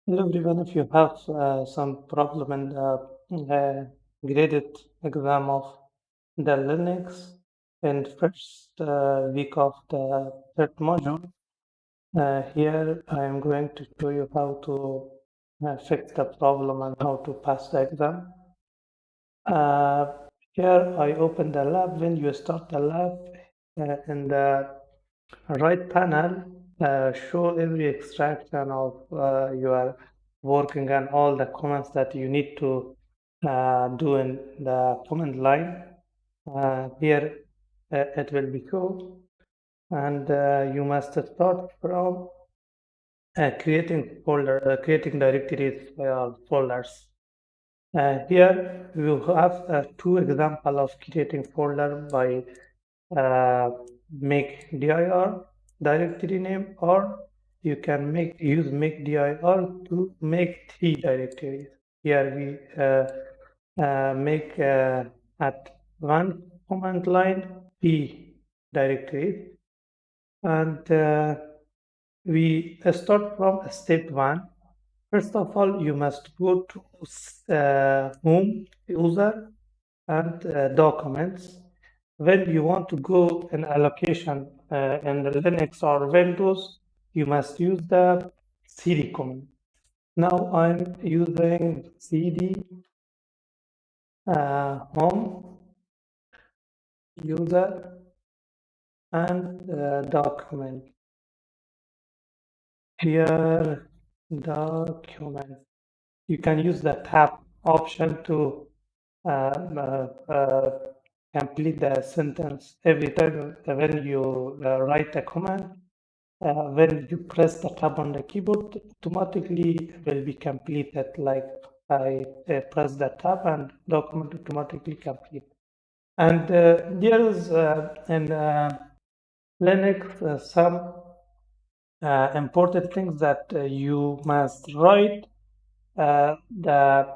Hello everyone, if you have some problem in the graded exam of the Linux in first week of the third module, here I am going to show you how to fix the problem and how to pass the exam. Uh, Here I open the lab. When you start the lab, in the right panel, show every extraction of your working and all the comments that you need to do in the command line. Here it will be shown, and you must start from creating directories folders. Here you have two example of creating folder by uh, make dir directory name, or you can use make dir to make three directories. Here we make at one command line p directories, and we start from step one. First of all, you must go to home user and documents. When you want to go in allocation in the Linux or Windows, you must use the cd command. Now I'm using cd home user and document. Here, document. You can use the tab option to uh, uh, uh, complete the sentence every time when you write a command. When you press the tab on the keyboard, automatically will be completed. Like I press the tab and document automatically complete. And there is in Linux some important things that you must write the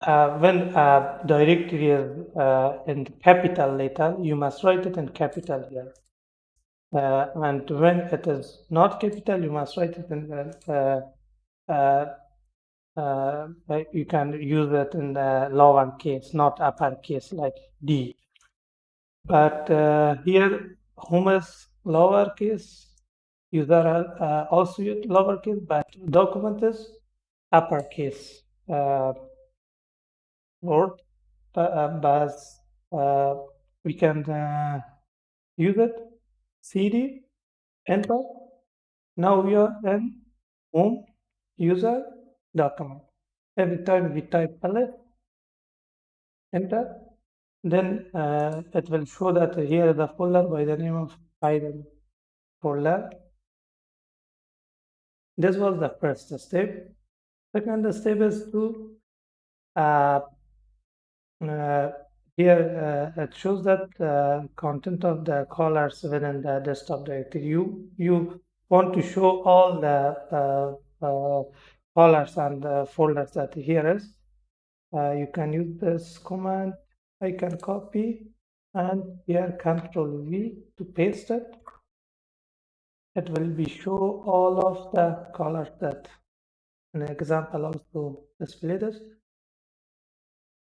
when a directory is in capital letter, you must write it in capital here. And when it is not capital, you must write it in you can use it in the lowercase, not uppercase like D. But here, home is lowercase, user also lowercase, but document is uppercase word. But uh, we can use it. CD, enter. Now we are in home user document. Every time we type ls, enter, then it will show that here is a folder by the name of item folder. This was the first step. Second step is to uh, uh, here it shows that content of the callers within the desktop directory. You want to show all the callers and folders that here is. You can use this command. I can copy and here Control V to paste it. It will be show all of the colors that an example also display this.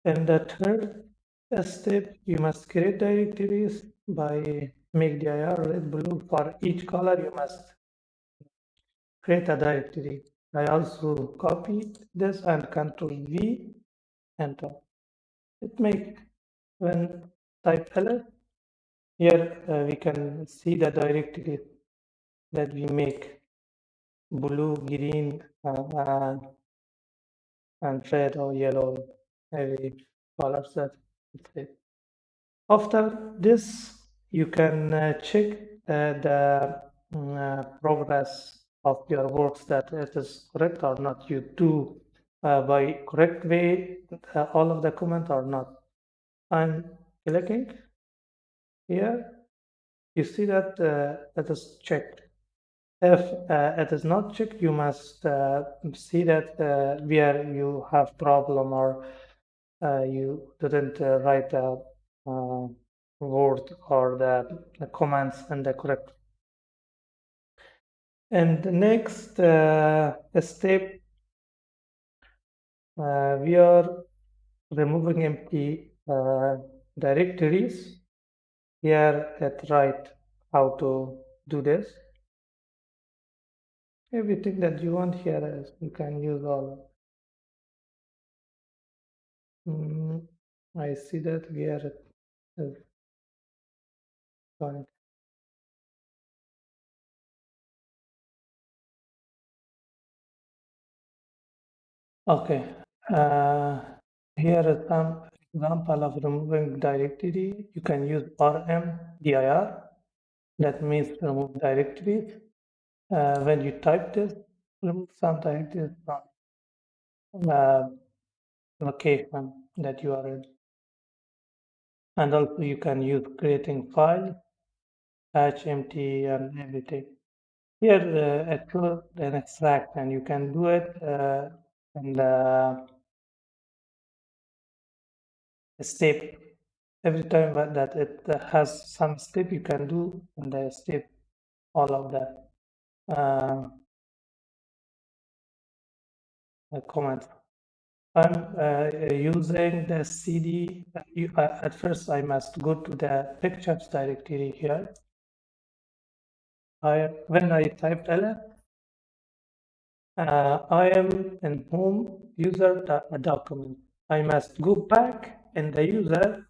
In the third step, you must create directories by make dir red blue. For each color, you must create a directory. I also copy this and Control V, enter. It make when type ls. Here we can see the directory that we make blue, green, and red or yellow, every colors that it says. After this, you can check the progress of your works that it is correct or not. You do by correct way all of the comment or not. I'm clicking here. You see that it is checked. If it is not checked, you must see that where you have problem or you didn't write a word or the comments in the correct. And the next step, We are removing empty directories. Here at right how to do this. Everything that you want here is you can use all. Mm, I see that we are at the point. Okay. Uh, Here is some example of removing directory. You can use rmdir. That means remove directories. When you type this, remove some directories from location that you are in. And also you can use creating files, empty and everything. Here it's an extract and you can do it in the step. Every time that it has some step you can do in the step all of that comments. I'm using the CD. At first, I must go to the pictures directory here. When I type ls, I am in home user document. I must go back in the user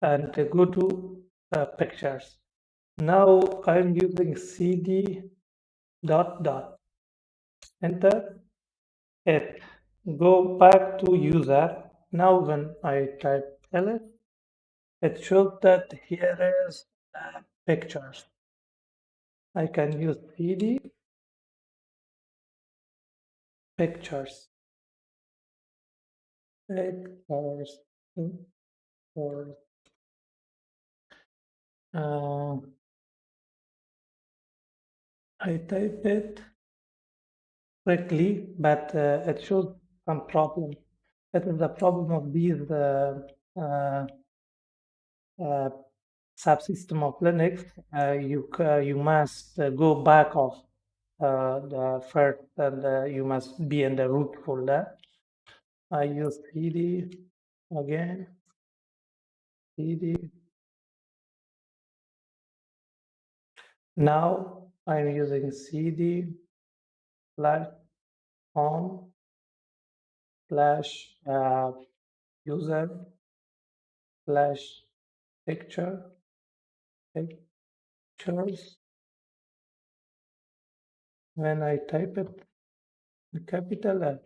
and go to pictures. Now I'm using cd dot dot. Enter it. Go back to user. Now when I type ls, it shows that here is pictures. I can use cd pictures. Pictures. Pictures. Uh, I type it quickly, but it shows some problem. That is the problem of these uh, uh, subsystem of Linux. You must go back of the first, and you must be in the root folder. I use cd again, cd. Now I'm using cd slash home slash user slash pictures. When I type it in capital L,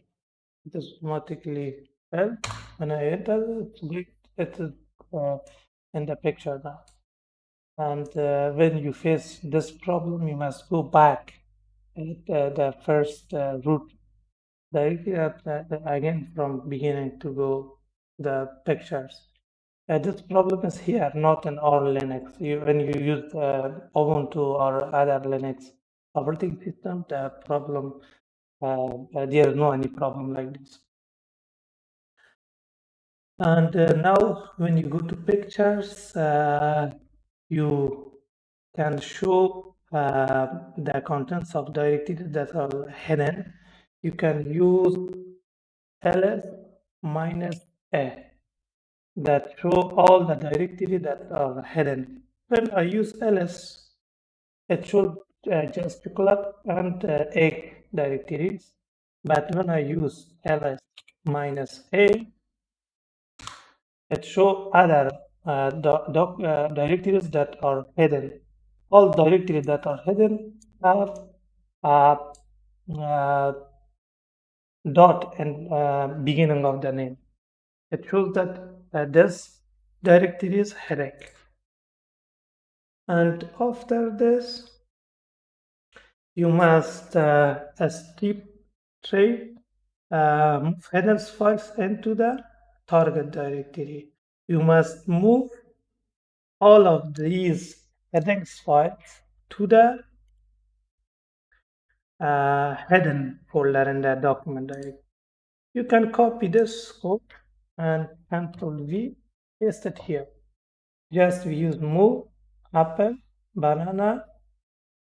it is automatically L. When I enter, it is in the picture now. And when you face this problem, you must go back at the first root directly again from beginning to go the pictures. This problem is here, not in all Linux. When you use Ubuntu or other Linux operating system, the problem there is no any problem like this. And now when you go to pictures, you can show the contents of directories that are hidden. You can use ls minus a that show all the directories that are hidden. When I use ls, it should just club and egg directories. But when I use ls minus a, it shows other directories that are hidden. All directories that are hidden have a dot in beginning of the name. It shows that this directory is hidden. And after this, you must strip tray move headers files into the target directory. You must move all of these headings files to the hidden folder in the document directory. You can copy this code and Ctrl V, paste it here. Just we use move, apple, banana,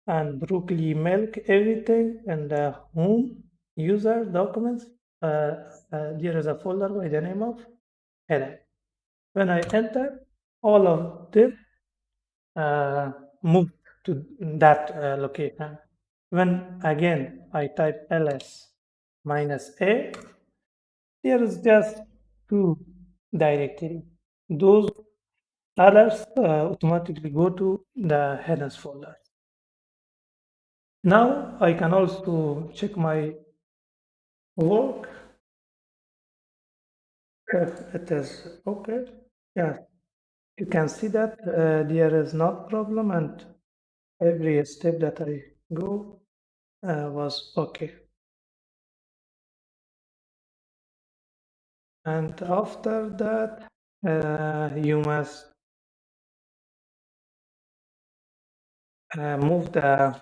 and broccoli milk, everything in the home user documents. there is a folder by the name of header. When I enter, all of them uh, move to that location. When again I type ls minus a, there is just two directory. Those others automatically go to the headers folder. Now I can also check my work if it is okay. Yeah, you can see that there is no problem and every step that I go was okay. And after that, you must move the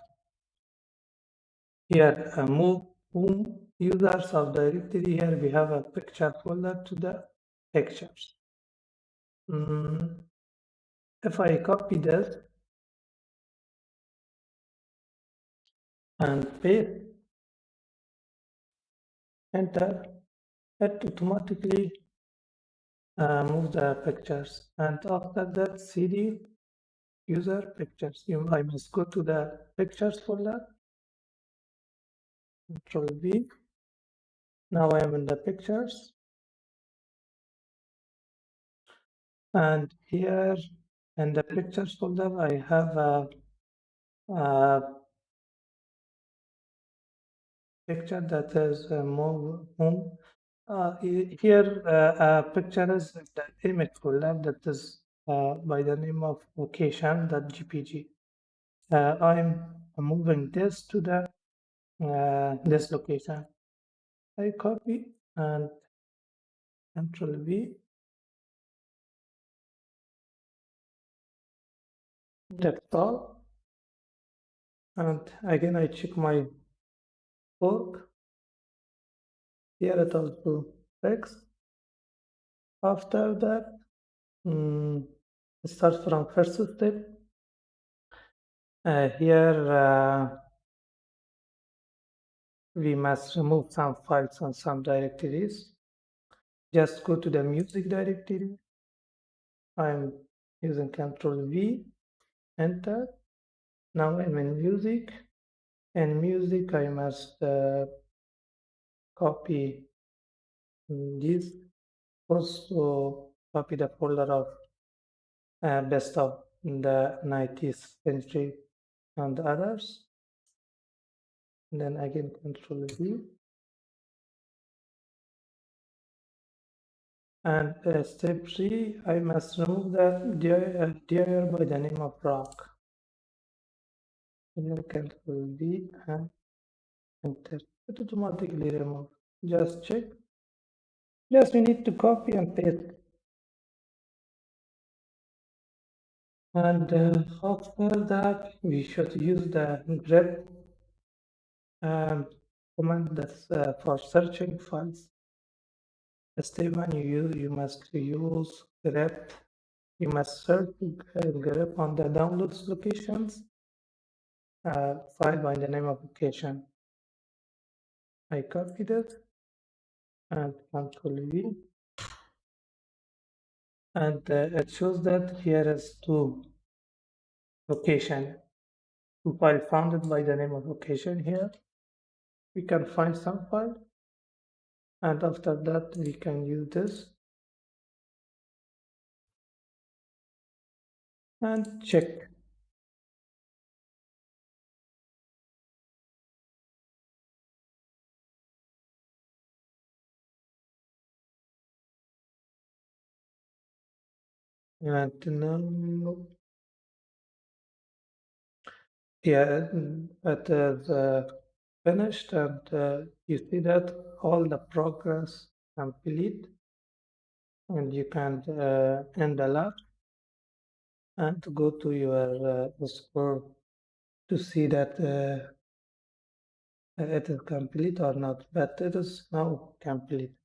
here move whom users of directory. Here we have a picture folder to the pictures. If I copy this and paste, enter, it automatically move the pictures. And after that, cd user pictures. I must go to the pictures folder, Control V. Now I am in the pictures. And here in the pictures folder, I have a picture that is more home. Here, a picture is the image folder that is by the name of location.jpg. I'm moving this to the this location. I copy and Control V. That's all. And again, I check my work. Here it also fixed. After that, start from first step. Here we must remove some files and some directories. Just go to the music directory. I'm using Control V, enter. Now I'm in music. In music, I must copy this. Also copy the folder of best of the 90th century and others. And then again, Control V. And step 3, I must remove the dir by the name of rock. And then Control V and enter. It automatically remove. Just check. Just we need to copy and paste. And after that, we should use the grep command that's for searching files. Step 1, you must use grep. You must search grep on the downloads locations. File by the name of location. I copied it and Control V, and it shows that here is two location, two file founded by the name of location. Here we can find some file, and after that we can use this and check. And now, yeah, it is finished, and you see that all the progress complete, and you can end the lab and go to your score to see that it is complete or not, but it is now complete.